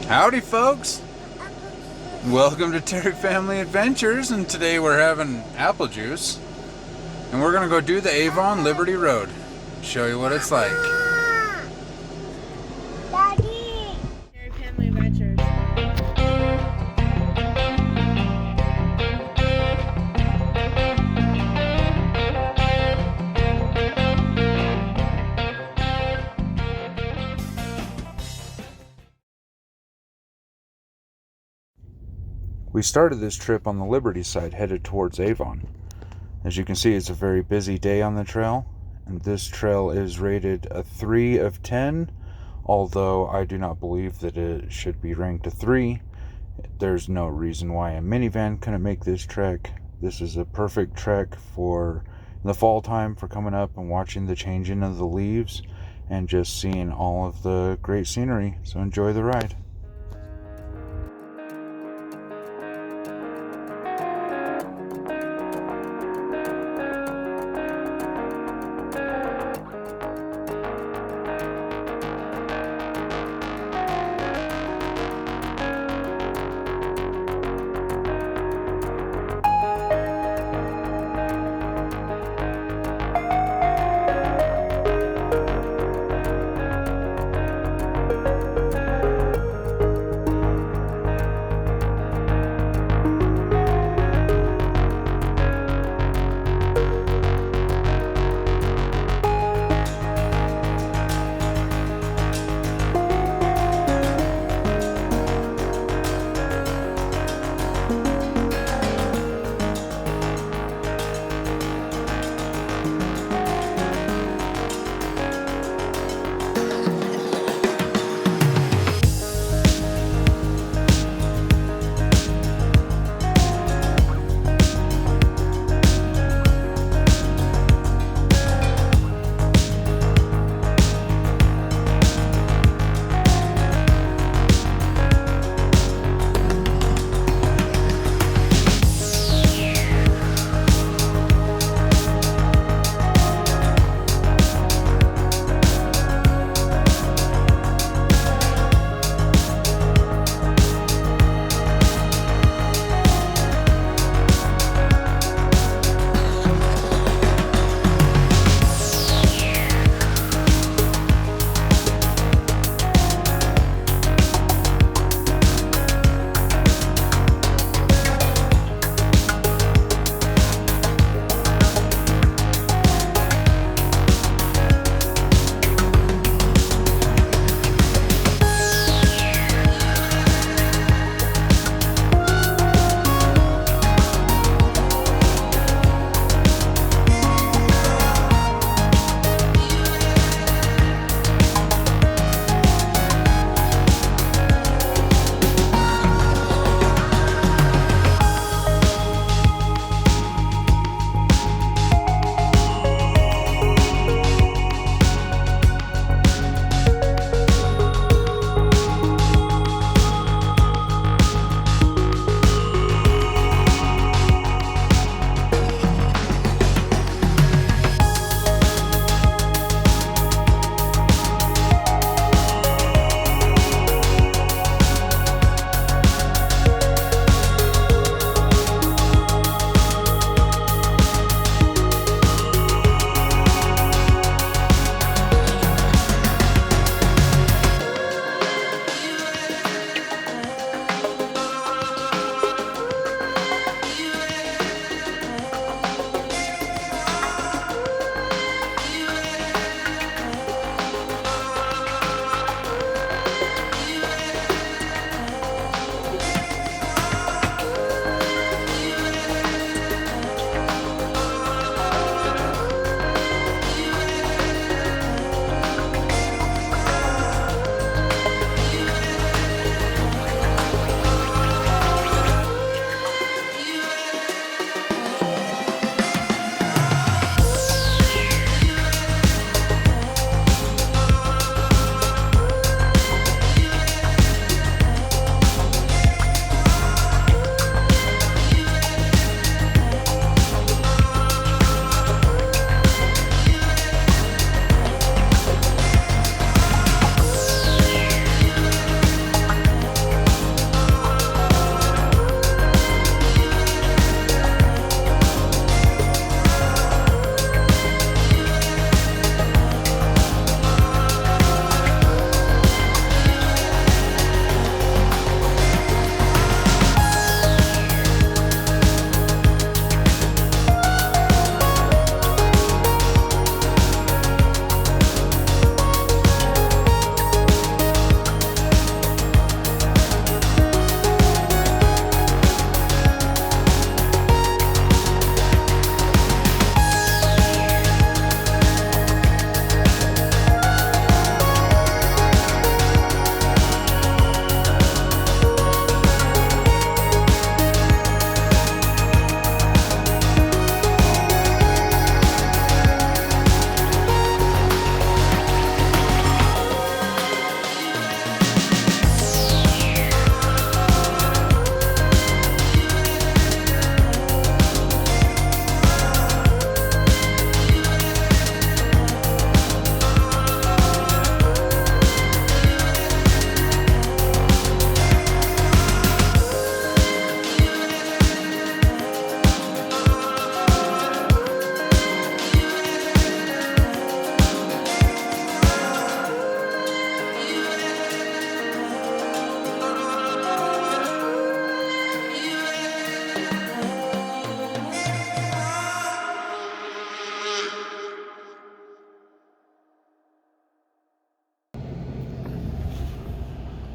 Howdy, folks. Welcome to Terry Family Adventures, and today we're having apple juice. And we're going to go do the Avon Liberty Road. Show you what it's like. Daddy! Terry Family Adventures. We started this trip on the Liberty side, headed towards Avon. As you can see, it's a very busy day on the trail, and this trail is rated a 3 of 10, although I do not believe that it should be ranked a 3. There's no reason why a minivan couldn't make this trek. This is a perfect trek for the fall time, for coming up and watching the changing of the leaves and just seeing all of the great scenery. So enjoy the ride.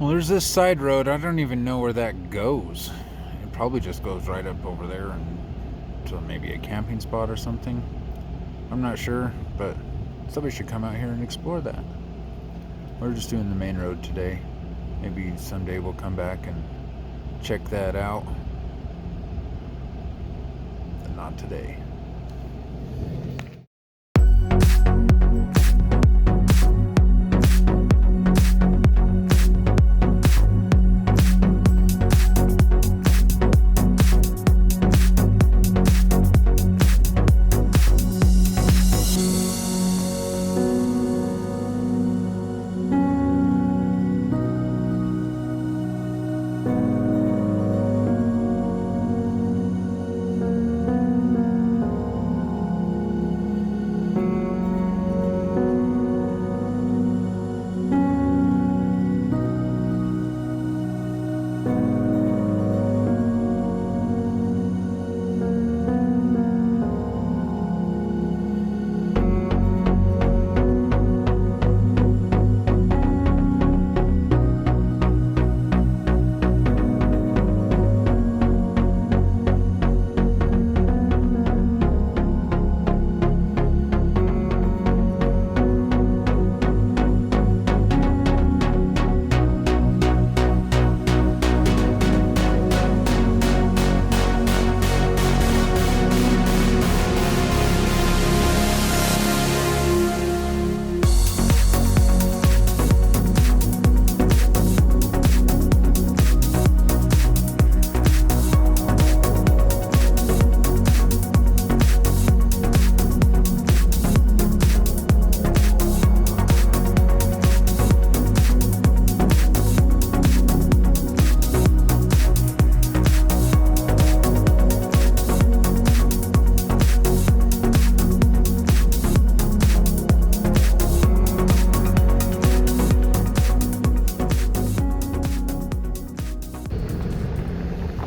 Well, there's this side road. I don't even know where that goes. It probably just goes right up over there and to maybe a camping spot or something. I'm not sure, but somebody should come out here and explore that. We're just doing the main road today. Maybe someday we'll come back and check that out. But not today.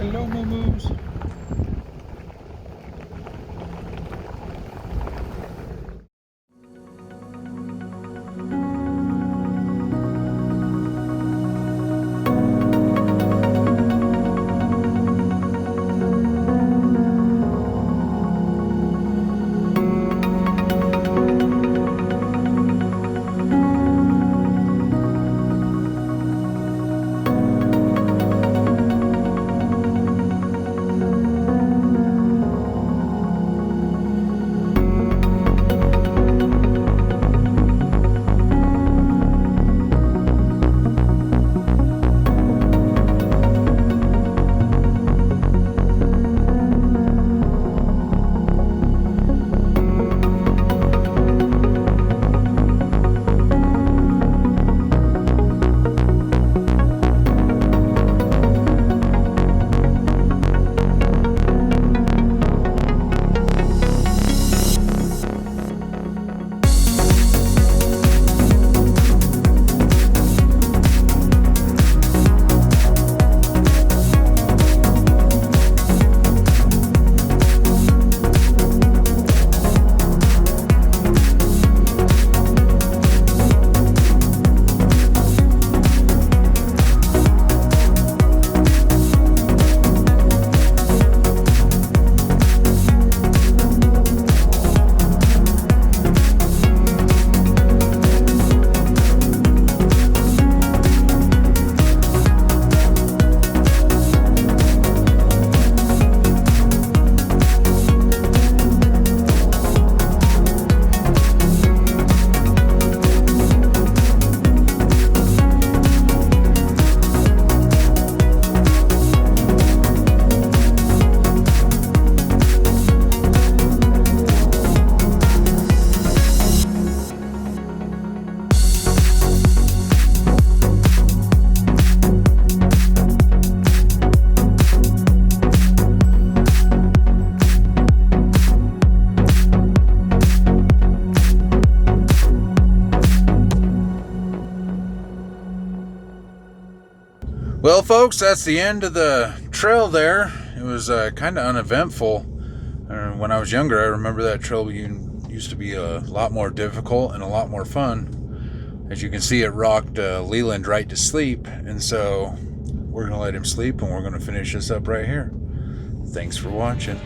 Hello, moo-moos. Well, folks, that's the end of the trail there. It was kind of uneventful. When I was younger, I remember that trail used to be a lot more difficult and a lot more fun. As you can see, it rocked Leeland right to sleep, and so we're going to let him sleep, and we're going to finish this up right here. Thanks for watching.